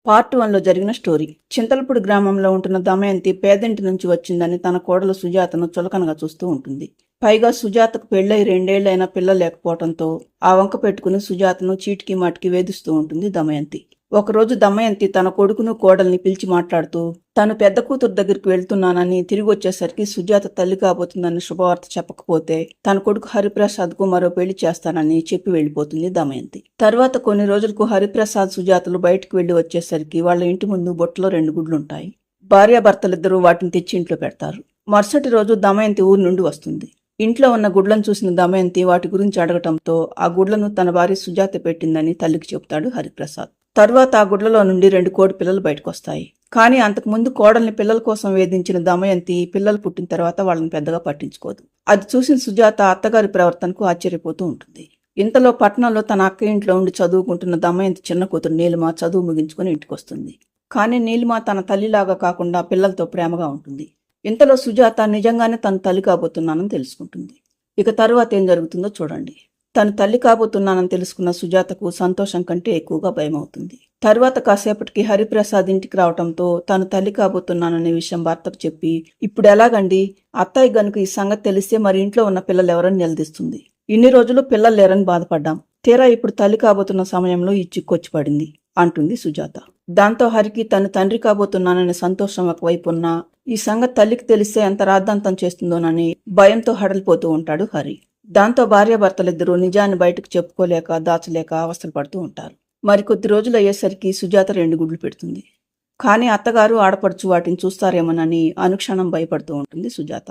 Part 1లో జరిగిన story. Chintalapudi గ్రామంలో ఉంటున్న దమయంతి పేదింటి నుంచి వచ్చిందని తన కోడలు సుజాతను చులకనగా చూస్తూ ఉంటుంది. పైగా సుజాతకు పెళ్ళై 2 ఏళ్లైనా పిల్లలు లేకపోవడంతో ఆ వంక పెట్టుకుని సుజాతను చీటికి మాటికి వేధిస్తూ ఉంటుంది దమయంతి. ఒకరోజు దమయంతి తన కొడుకును కోడల్ని పిలిచి మాట్లాడుతూ తను పెద్ద కూతురు దగ్గరికి వెళ్తున్నానని, తిరిగి వచ్చేసరికి సుజాత తల్లి కాబోతుందని శుభవార్త చెప్పకపోతే తన కొడుకు హరిప్రసాద్కు మరో పెళ్లి చేస్తానని చెప్పి వెళ్లిపోతుంది దమయంతి. తర్వాత కొన్ని రోజులకు హరిప్రసాద్ సుజాతలు బయటకు వెళ్లి వచ్చేసరికి వాళ్ళ ఇంటి ముందు బొట్టలో 2 గుడ్లుంటాయి. భార్యాభర్తలిద్దరూ వాటిని తెచ్చి ఇంట్లో పెడతారు. మరుసటి రోజు దమయంతి ఊరి నుండి వస్తుంది. ఇంట్లో ఉన్న గుడ్లను చూసిన దమయంతి వాటి గురించి అడగటంతో ఆ గుడ్లను తన భార్య సుజాత పెట్టిందని తల్లికి చెబుతాడు హరిప్రసాద్. తర్వాత ఆ గుడ్లలో నుండి 2 కోడి పిల్లలు బయటకొస్తాయి. కానీ అంతకుముందు కోడల్ని పిల్లల కోసం వేధించిన దమయంతి పిల్లలు పుట్టిన తర్వాత వాళ్ళని పెద్దగా పట్టించుకోదు. అది చూసిన సుజాత అత్తగారి ప్రవర్తనకు ఆశ్చర్యపోతూ ఉంటుంది. ఇంతలో పట్టణంలో తన అక్క ఇంట్లో ఉండి చదువుకుంటున్న దమయంతి చిన్న కూతురు నీలిమ చదువు ముగించుకుని ఇంటికొస్తుంది. కానీ నీలిమ తన తల్లిలాగా కాకుండా పిల్లలతో ప్రేమగా ఉంటుంది. ఇంతలో సుజాత నిజంగానే తన తల్లి కాబోతున్నానని తెలుసుకుంటుంది. ఇక తరువాత ఏం జరుగుతుందో చూడండి. తను తల్లి కాబోతున్నానని తెలుసుకున్న సుజాతకు సంతోషం కంటే ఎక్కువగా భయం అవుతుంది. తరువాత కాసేపటికి హరిప్రసాద్ ఇంటికి రావడంతో తాను తల్లి కాబోతున్నాననే విషయం భర్తకు చెప్పి, ఇప్పుడు ఎలాగండి, అత్తయ్య గనుక ఈ సంగతి తెలిస్తే మరి ఇంట్లో ఉన్న పిల్లలు ఎవరని నిలదీస్తుంది. ఇన్ని రోజులు పిల్లలు లేరని బాధపడ్డాం, తీరా ఇప్పుడు తల్లి కాబోతున్న సమయంలో ఈ చిక్కొచ్చి పడింది అంటుంది సుజాత. దాంతో హరికి తను తండ్రి కాబోతున్నాననే సంతోషం ఒకవైపు ఉన్నా, ఈ సంగతి తల్లికి తెలిస్తే ఎంత రాద్ధాంతం చేస్తుందోనని భయంతో హడలిపోతూ ఉంటాడు హరి. దాంతో భార్యాభర్తలిద్దరూ నిజాన్ని బయటకు చెప్పుకోలేక దాచలేక అవస్థలు పడుతూ ఉంటారు. మరికొద్ది రోజులు అయ్యేసరికి సుజాత 2 గుడ్లు పెడుతుంది. కానీ అత్తగారు ఆడపడుచు వాటిని చూస్తారేమోనని అనుక్షణం భయపడుతూ ఉంటుంది సుజాత.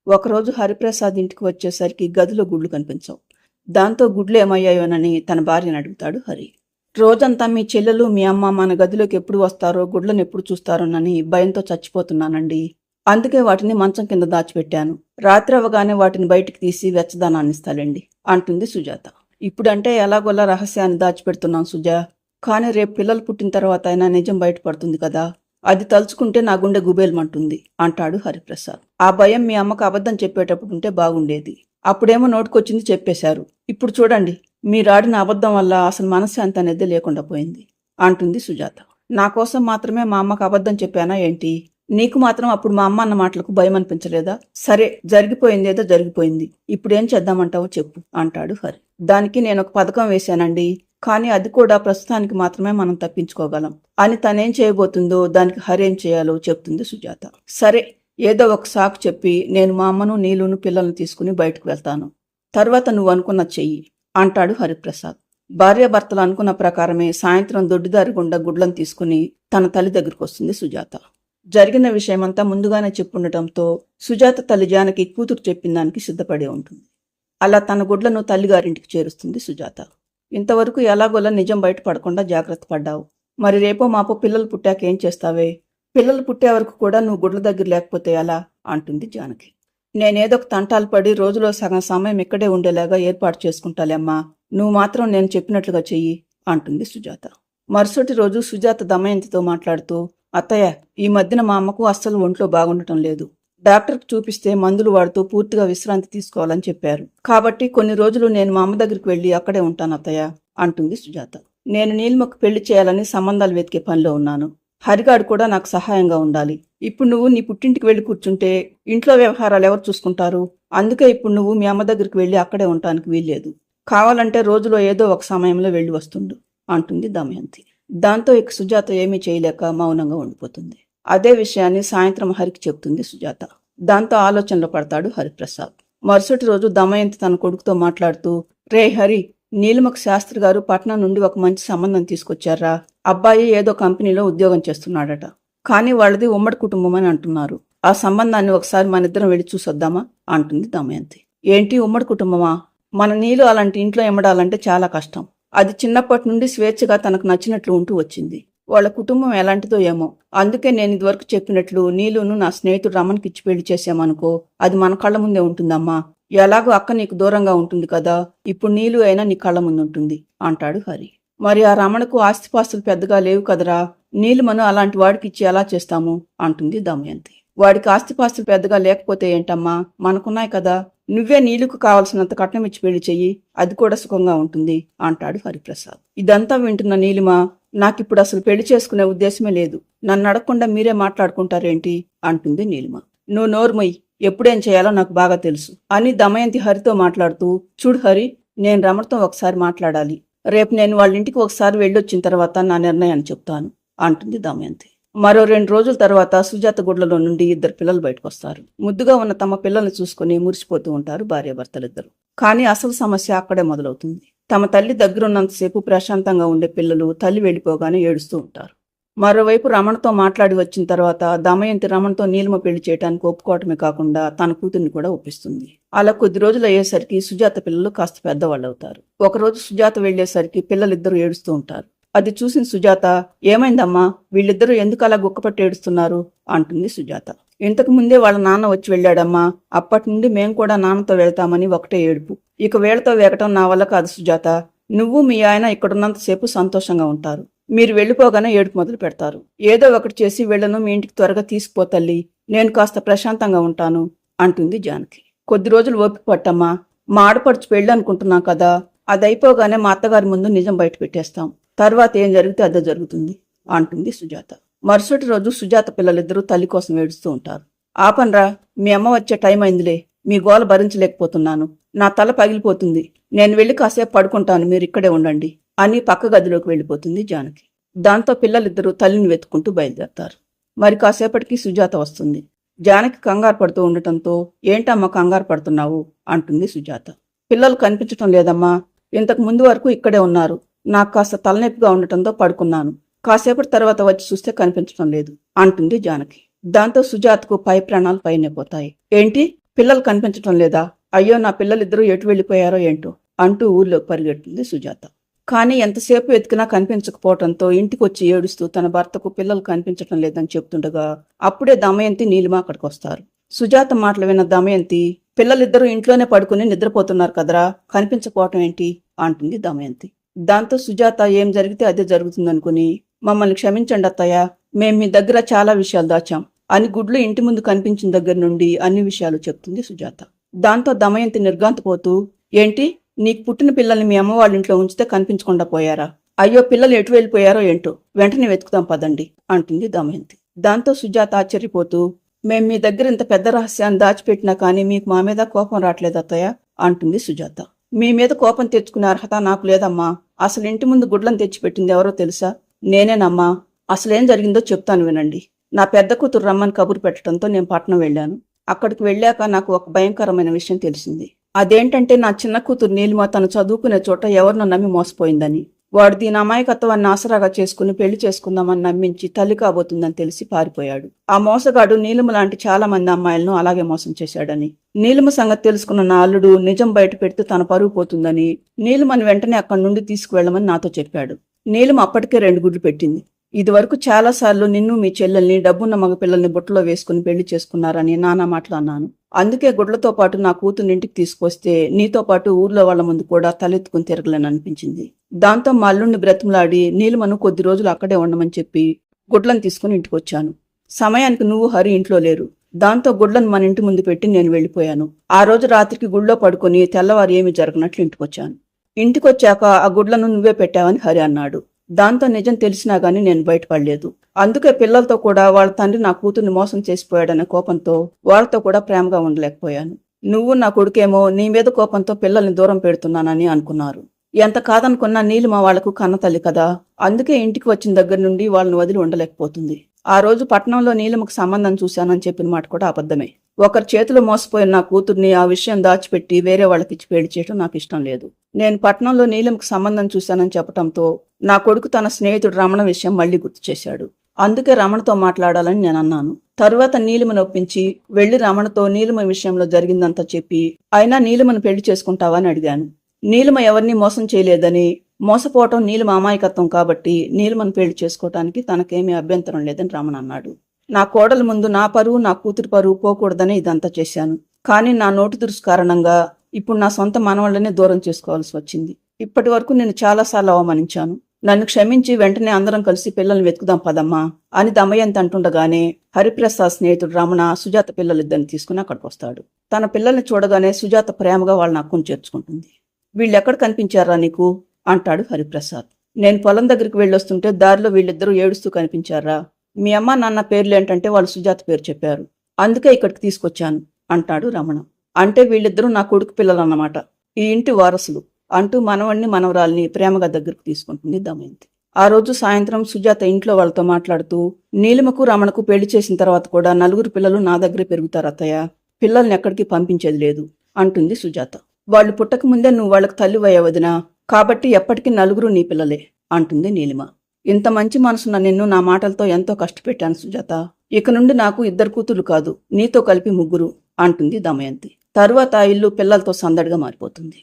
ఒకరోజు హరిప్రసాద్ ఇంటికి వచ్చేసరికి గదిలో గుడ్లు కనిపించవు. దాంతో గుడ్లు ఏమయ్యాయోనని తన భార్యను అడుగుతాడు హరి. రోజంతా మీ చెల్లెలు మీ అమ్మ మన గదిలోకి ఎప్పుడు వస్తారో, గుడ్లను ఎప్పుడు చూస్తారోనని భయంతో చచ్చిపోతున్నానండి. అందుకే వాటిని మంచం కింద దాచిపెట్టాను. రాత్రి అవగానే వాటిని బయటికి తీసి వెచ్చదనాన్ని ఇస్తాలండి అంటుంది సుజాత. ఇప్పుడంటే ఎలాగోలా రహస్యాన్ని దాచిపెడుతున్నాం సుజా, కానీ రేపు పిల్లలు పుట్టిన తర్వాత అయినా నిజం బయటపడుతుంది కదా, అది తలుచుకుంటే నా గుండె గుబేల్మంటుంది అంటాడు హరిప్రసాద్. ఆ భయం మీ అమ్మకు అబద్ధం చెప్పేటప్పుడు ఉంటే బాగుండేది. అప్పుడేమో నోటుకొచ్చింది చెప్పేశారు. ఇప్పుడు చూడండి, మీరాడిన అబద్ధం వల్ల అసలు మనశ్శాంతి అనేది లేకుండా పోయింది అంటుంది సుజాత. నా కోసం మాత్రమే మా అమ్మకు అబద్ధం చెప్పానా ఏంటి? నీకు మాత్రం అప్పుడు మా అమ్మ అన్న మాటలకు భయం అనిపించలేదా? సరే, జరిగిపోయిందేదో జరిగిపోయింది, ఇప్పుడేం చేద్దామంటావో చెప్పు అంటాడు హరి. దానికి నేను ఒక పథకం వేశానండి, కానీ అది కూడా ప్రస్తుతానికి మాత్రమే మనం తప్పించుకోగలం అని తనేం చేయబోతుందో దానికి హరి ఏం చేయాలో చెప్తుంది సుజాత. సరే, ఏదో ఒక సాకు చెప్పి నేను మా అమ్మను నీలును పిల్లల్ని తీసుకుని బయటకు వెళ్తాను, తర్వాత నువ్వు అనుకున్న చెయ్యి అంటాడు హరిప్రసాద్. భార్యాభర్తలు అనుకున్న ప్రకారమే సాయంత్రం దొడ్డిదారి గుండా గుడ్లను తీసుకుని తన తల్లి దగ్గరకు వస్తుంది సుజాత. జరిగిన విషయమంతా ముందుగానే చెప్పుండటంతో సుజాత తల్లి జానకి కూతురు చెప్పిన దానికి సిద్ధపడి ఉంటుంది. అలా తన గుడ్లను తల్లిగారింటికి చేరుస్తుంది సుజాత. ఇంతవరకు ఎలాగోలా నిజం బయటపడకుండా జాగ్రత్త పడ్డావు, మరి రేపో మాపో పిల్లలు పుట్టాక ఏం చేస్తావే? పిల్లలు పుట్టే వరకు కూడా నువ్వు గుడ్ల దగ్గర లేకపోతే ఎలా అంటుంది జానకి. నేనేదో ఒక తంటాలు పడి రోజులో సగం సమయం ఇక్కడే ఉండేలాగా ఏర్పాటు చేసుకుంటాలేమ్మా, నువ్వు మాత్రం నేను చెప్పినట్లుగా చెయ్యి అంటుంది సుజాత. మరుసటి రోజు సుజాత దమయంతితో మాట్లాడుతూ, అత్తయ్య, ఈ మధ్యన మా అమ్మకు అస్సలు ఒంట్లో బాగుండటం లేదు. డాక్టర్కి చూపిస్తే మందులు వాడుతూ పూర్తిగా విశ్రాంతి తీసుకోవాలని చెప్పారు. కాబట్టి కొన్ని రోజులు నేను మా అమ్మ దగ్గరికి వెళ్ళి అక్కడే ఉంటాను అత్తయ్య అంటుంది సుజాత. నేను నీలిమకు పెళ్లి చేయాలని సంబంధాలు వెతికే పనిలో ఉన్నాను. హరిగాడు కూడా నాకు సహాయంగా ఉండాలి. ఇప్పుడు నువ్వు నీ పుట్టింటికి వెళ్ళి కూర్చుంటే ఇంట్లో వ్యవహారాలు ఎవరు చూసుకుంటారు? అందుకే ఇప్పుడు నువ్వు మీ అమ్మ దగ్గరికి వెళ్ళి అక్కడే ఉండటానికి వీల్లేదు. కావాలంటే రోజులో ఏదో ఒక సమయంలో వెళ్ళి వస్తుండు అంటుంది దమయంతి. దాంతో ఇక సుజాత ఏమీ చేయలేక మౌనంగా ఉండిపోతుంది. అదే విషయాన్ని సాయంత్రం హరికి చెప్తుంది సుజాత. దాంతో ఆలోచనలో పడతాడు హరిప్రసాద్. మరుసటి రోజు దమయంతి తన కొడుకుతో మాట్లాడుతూ, రే హరి, నీలిమకు శాస్త్రి గారు పట్నం నుండి ఒక మంచి సంబంధం తీసుకొచ్చారా? అబ్బాయి ఏదో కంపెనీలో ఉద్యోగం చేస్తున్నాడట, కానీ వాళ్ళది ఉమ్మడి కుటుంబం అని అంటున్నారు. ఆ సంబంధాన్ని ఒకసారి మనిద్దరం వెళ్ళి చూసొద్దామా అంటుంది దమయంతి. ఏంటి ఉమ్మడి కుటుంబమా? మన నీలు అలాంటి ఇంట్లో ఎమ్మడాలంటే చాలా కష్టం. అది చిన్నప్పటి నుండి స్వేచ్ఛగా తనకు నచ్చినట్లు ఉంటూ వచ్చింది. వాళ్ళ కుటుంబం ఎలాంటిదో ఏమో. అందుకే నేను ఇదివరకు చెప్పినట్లు నీలును నా స్నేహితుడు రమణ్కి ఇచ్చి పెళ్లి చేసామనుకో, అది మన కళ్ళ ముందే ఉంటుందమ్మా. ఎలాగో అక్క నీకు దూరంగా ఉంటుంది కదా, ఇప్పుడు నీలు అయినా నీ కళ్ళ ముందు ఉంటుంది అంటాడు హరి. మరి ఆ రమణకు ఆస్తిపాస్తులు పెద్దగా లేవు కదరా, నీలిమను అలాంటి వాడికి ఇచ్చి ఎలా చేస్తాము అంటుంది దమయంతి. వాడికి ఆస్తిపాస్తులు పెద్దగా లేకపోతే ఏంటమ్మా, మనకున్నాయి కదా, నువ్వే నీలుకు కావలసినంత కట్నం ఇచ్చి పెళ్లి చెయ్యి, అది కూడా సుఖంగా ఉంటుంది అంటాడు హరిప్రసాద్. ఇదంతా వింటున్న నీలిమ, నాకిప్పుడు అసలు పెళ్లి చేసుకునే ఉద్దేశమే లేదు. నన్ను అడగకుండా మీరే మాట్లాడుకుంటారేంటి అంటుంది నీలిమ. నువ్వు నోర్మొయ్, ఎప్పుడేం చేయాలో నాకు బాగా తెలుసు అని దమయంతి హరితో మాట్లాడుతూ, చూడు హరి, నేను రమణతో ఒకసారి మాట్లాడాలి. రేపు నేను వాళ్ళ ఇంటికి ఒకసారి వెళ్ళొచ్చిన తర్వాత నా నిర్ణయాన్ని చెప్తాను అంటుంది దమయంతి. మరో 2 రోజుల తర్వాత సుజాత గుడ్లలో నుండి 2 పిల్లలు బయటకొస్తారు. ముద్దుగా ఉన్న తమ పిల్లల్ని చూసుకుని మురిసిపోతూ ఉంటారు భార్యాభర్తలిద్దరు. కానీ అసలు సమస్య అక్కడే మొదలవుతుంది. తమ తల్లి దగ్గరున్నంతసేపు ప్రశాంతంగా ఉండే పిల్లలు తల్లి వెళ్ళిపోగానే ఏడుస్తూ ఉంటారు. మరోవైపు రమణతో మాట్లాడి వచ్చిన తర్వాత దమయంతి రమణతో నీలిమ పెళ్లి చేయడానికి ఒప్పుకోవటమే కాకుండా తన కూతుర్ని కూడా ఒప్పిస్తుంది. అలా కొద్ది రోజులు అయ్యేసరికి సుజాత పిల్లలు కాస్త పెద్దవాళ్ళు అవుతారు. ఒకరోజు సుజాత వెళ్లేసరికి పిల్లలిద్దరూ ఏడుస్తూ ఉంటారు. అది చూసిన సుజాత, ఏమైందమ్మా, వీళ్ళిద్దరూ ఎందుకు అలా గుక్కపట్టి ఏడుస్తున్నారు అంటుంది సుజాత. ఇంతకు ముందే వాళ్ళ నాన్న వచ్చి వెళ్ళాడమ్మా, అప్పటి నుండి మేం కూడా నాన్నతో వెళ్తామని ఒకటే ఏడుపు. ఇక వీళ్లతో వేగటం నా వల్ల కాదు సుజాత. నువ్వు మీ ఆయన ఇక్కడున్నంతసేపు సంతోషంగా ఉంటారు. మీరు వెళ్ళిపోగానే ఏడుపు మొదలు పెడతారు. ఏదో ఒకటి చేసి వీళ్లను మీ ఇంటికి త్వరగా తీసుకుపోతల్లి, నేను కాస్త ప్రశాంతంగా ఉంటాను అంటుంది జానకి. కొద్ది రోజులు ఓపిక పట్టమ్మా, మా ఆడపడుచు పెళ్ళి అనుకుంటున్నాం కదా, అది అయిపోగానే మా అత్తగారి ముందు నిజం బయట పెట్టేస్తాం. తర్వాత ఏం జరిగితే అదే జరుగుతుంది అంటుంది సుజాత. మరుసటి రోజు సుజాత పిల్లలిద్దరూ తల్లి కోసం ఏడుస్తూ ఉంటారు. ఆపన్రా, మీ అమ్మ వచ్చే టైం అయిందిలే, మీ గోల భరించలేకపోతున్నాను, నా తల పగిలిపోతుంది, నేను వెళ్ళి కాసేపు పడుకుంటాను, మీరు ఇక్కడే ఉండండి అని పక్క గదిలోకి వెళ్ళిపోతుంది జానకి. దాంతో పిల్లలిద్దరూ తల్లిని వెతుక్కుంటూ బయలుదేరతారు. మరి కాసేపటికి సుజాత వస్తుంది. జానకి కంగారు పడుతూ ఉండటంతో, ఏంటమ్మా కంగారు పడుతున్నావు అంటుంది సుజాత. పిల్లలు కనిపించటం లేదమ్మా, ఇంతకు ముందు వరకు ఇక్కడే ఉన్నారు, నాకు కాస్త తలనొప్పిగా ఉండటంతో పడుకున్నాను, కాసేపటి తర్వాత వచ్చి చూస్తే కనిపించడం లేదు అంటుంది జానకి. దాంతో సుజాతకు పై ప్రాణాలు పైనే పోతాయి. ఏంటి, పిల్లలు కనిపించటం లేదా? అయ్యో, నా పిల్లలిద్దరూ ఎటు వెళ్ళిపోయారో ఏంటో అంటూ ఊర్లోకి పరిగెడుతుంది సుజాత. కానీ ఎంతసేపు వెతికినా కనిపించకపోవడంతో ఇంటికొచ్చి ఏడుస్తూ తన భర్తకు పిల్లలు కనిపించటం లేదని చెప్తుండగా అప్పుడే దమయంతి నీలిమ అక్కడికి వస్తారు. సుజాత మాటలు విన్న దమయంతి, పిల్లలిద్దరూ ఇంట్లోనే పడుకుని నిద్రపోతున్నారు కదరా, కనిపించకపోవటం ఏంటి అంటుంది దమయంతి. దాంతో సుజాత, ఏం జరిగితే అదే జరుగుతుందనుకుని, మమ్మల్ని క్షమించండి అత్తయ్య, మేం మీ దగ్గర చాలా విషయాలు దాచాం అని గుడ్లు ఇంటి ముందు కనిపించిన దగ్గర నుండి అన్ని విషయాలు చెప్తుంది సుజాత. దాంతో దమయంతి నిర్ఘాంతపోతూ, ఏంటి, నీకు పుట్టిన పిల్లల్ని మీ అమ్మ వాళ్ళ ఇంట్లో ఉంచితే కనిపించకుండా పోయారా? అయ్యో, పిల్లలు ఎటు వెళ్ళిపోయారో ఏంటో, వెంటనే వెతుకుదాం పదండి అంటుంది దమయంతి. దాంతో సుజాత ఆశ్చర్యపోతూ, మేం మీ దగ్గర ఇంత పెద్ద రహస్యాన్ని దాచిపెట్టినా కానీ మీకు మా మీద కోపం రావట్లేదు అత్తయ్య అంటుంది సుజాత. మీ మీద కోపం తెచ్చుకునే అర్హత నాకు లేదమ్మా. అసలు ఇంటి ముందు గుడ్లను తెచ్చిపెట్టింది ఎవరో తెలుసా? నేనేనమ్మా. అసలేం జరిగిందో చెప్తాను వినండి. నా పెద్ద కూతురు రమ్మని కబురు పెట్టడంతో నేను పట్నం వెళ్ళాను. అక్కడికి వెళ్ళాక నాకు ఒక భయంకరమైన విషయం తెలిసింది. అదేంటంటే నా చిన్న కూతురు నీలిమ తను చదువుకునే చోట ఎవరినో నమ్మి మోసపోయిందని. వాడు దీని అమాయకత్వాన్ని ఆసరాగా చేసుకుని పెళ్లి చేసుకుందామని నమ్మించి తల్లి కాబోతుందని తెలిసి పారిపోయాడు. ఆ మోసగాడు నీలిమ లాంటి చాలా మంది అమ్మాయిలను అలాగే మోసం చేశాడని, నీలిమ సంగతి తెలుసుకున్న నా అల్లుడు నిజం బయట పెడితే తన పరువు పోతుందని నీలిమని వెంటనే అక్కడి నుండి తీసుకువెళ్లమని నాతో చెప్పాడు. నీలిమ అప్పటికే 2 గుడ్లు పెట్టింది. ఇదివరకు చాలాసార్లు నిన్ను మీ చెల్లెల్ని డబ్బున్న మగపిల్లల్ని బుట్టలో వేసుకుని పెళ్లి చేసుకున్నారని నానా మాటలు అన్నాను. అందుకే గుడ్లతో పాటు నా కూతుర్ని ఇంటికి తీసుకొస్తే నీతో పాటు ఊర్లో వాళ్ల ముందు కూడా తలెత్తుకుని తిరగలేని అనిపించింది. దాంతో మా అల్లుడిని బ్రతిమలాడి నీలిమను కొద్ది రోజులు అక్కడే ఉండమని చెప్పి గుడ్లను తీసుకుని ఇంటికొచ్చాను. సమయానికి నువ్వు హరి ఇంట్లో లేరు. దాంతో గుడ్లను మన ఇంటి ముందు పెట్టి నేను వెళ్ళిపోయాను. ఆ రోజు రాత్రికి గుళ్ళో పడుకుని తెల్లవారు ఏమీ జరగనట్లు ఇంటికొచ్చాను. ఇంటికొచ్చాక ఆ గుడ్లను నువ్వే పెట్టావని హరి అన్నాడు. దాంతో నిజం తెలిసినా గానీ నేను బయటపడలేదు. అందుకే పిల్లలతో కూడా వాళ్ళ తండ్రి నా కూతుర్ని మోసం చేసిపోయాడనే కోపంతో వాళ్ళతో కూడా ప్రేమగా ఉండలేకపోయాను. నువ్వు నా కొడుకేమో నీ మీద కోపంతో పిల్లల్ని దూరం పెడుతున్నానని అనుకున్నారు. ఎంత కాదనుకున్నా నీలిమ వాళ్లకు కన్నతల్లి కదా, అందుకే ఇంటికి వచ్చిన దగ్గర నుండి వాళ్ళని వదిలి ఉండలేకపోతుంది. ఆ రోజు పట్నంలో నీలిమకు సంబంధం చూశానని చెప్పిన మాట కూడా అబద్ధమే. ఒకరి చేతిలో మోసపోయిన నా కూతుర్ని ఆ విషయం దాచిపెట్టి వేరే వాళ్ళకిచ్చి పెళ్లి చేయడం నాకు ఇష్టం లేదు. నేను పట్నంలో నీలిమకు సంబంధం చూశానని చెప్పడంతో నా కొడుకు తన స్నేహితుడు రమణ విషయం మళ్లీ గుర్తు చేశాడు. అందుకే రమణతో మాట్లాడాలని నేను అన్నాను. తరువాత నీలిమను ఒప్పించి వెళ్లి రమణతో నీలిమ విషయంలో జరిగిందంతా చెప్పి, అయినా నీలిమను పెళ్లి చేసుకుంటావని అడిగాను. నీలిమ ఎవరిని మోసం చేయలేదని, మోసపోవటం నీలిమ అమాయకత్వం కాబట్టి నీలిమను పెళ్లి చేసుకోవటానికి తనకేమీ అభ్యంతరం లేదని రమణ అన్నాడు. నా కోడల ముందు నా పరువు నా కూతురు పరువు పోకూడదని ఇదంతా చేశాను. కానీ నా నోటి దురుసు కారణంగా ఇప్పుడు నా సొంత మనవళ్లనే దూరం చేసుకోవాల్సి వచ్చింది. ఇప్పటి వరకు నేను చాలాసార్లు అవమానించాను. నన్ను క్షమించి వెంటనే అందరం కలిసి పిల్లల్ని వెతుకుదాం పదమ్మా అని దమయంతి అంటుండగానే హరిప్రసాద్ స్నేహితుడు రమణ సుజాత పిల్లలిద్దరిని తీసుకుని అక్కడికి వస్తాడు. తన పిల్లల్ని చూడగానే సుజాత ప్రేమగా వాళ్ళని అక్కుని చేర్చుకుంటుంది. వీళ్ళెక్కడ కనిపించారా నీకు అంటాడు హరిప్రసాద్. నేను పొలం దగ్గరికి వెళ్ళొస్తుంటే దారిలో వీళ్ళిద్దరూ ఏడుస్తూ కనిపించారా? మీ అమ్మ నాన్న పేర్లేంటంటే వాళ్ళు సుజాత పేరు చెప్పారు. అందుకే ఇక్కడికి తీసుకొచ్చాను అంటాడు రమణ. అంటే వీళ్ళిద్దరూ నా కొడుకు పిల్లలన్నమాట, ఈ ఇంటి వారసులు అంటూ మనవణ్ణి మనవరాల్ని ప్రేమగా దగ్గరకు తీసుకుంటుంది దమయంతి. ఆ రోజు సాయంత్రం సుజాత ఇంట్లో వాళ్ళతో మాట్లాడుతూ, నీలిమకు రమణకు పెళ్లి చేసిన తర్వాత కూడా 4 పిల్లలు నా దగ్గరే పెరుగుతారు అత్తయ్య, పిల్లల్ని ఎక్కడికి పంపించేది లేదు అంటుంది సుజాత. వాళ్ళు పుట్టక ముందే నువ్వు వాళ్ళకి తల్లివయ్యా వదినా, కాబట్టి ఎప్పటికీ 4 నీ పిల్లలే అంటుంది నీలిమ. ఇంత మంచి మనసున్న నిన్ను నా మాటలతో ఎంతో కష్టపెట్టాను సుజాత, ఇక నుండి నాకు 2 కూతుర్లు కాదు, నీతో కలిపి 3 అంటుంది దమయంతి. తరువాత ఆ ఇల్లు పిల్లలతో సందడిగా మారిపోతుంది.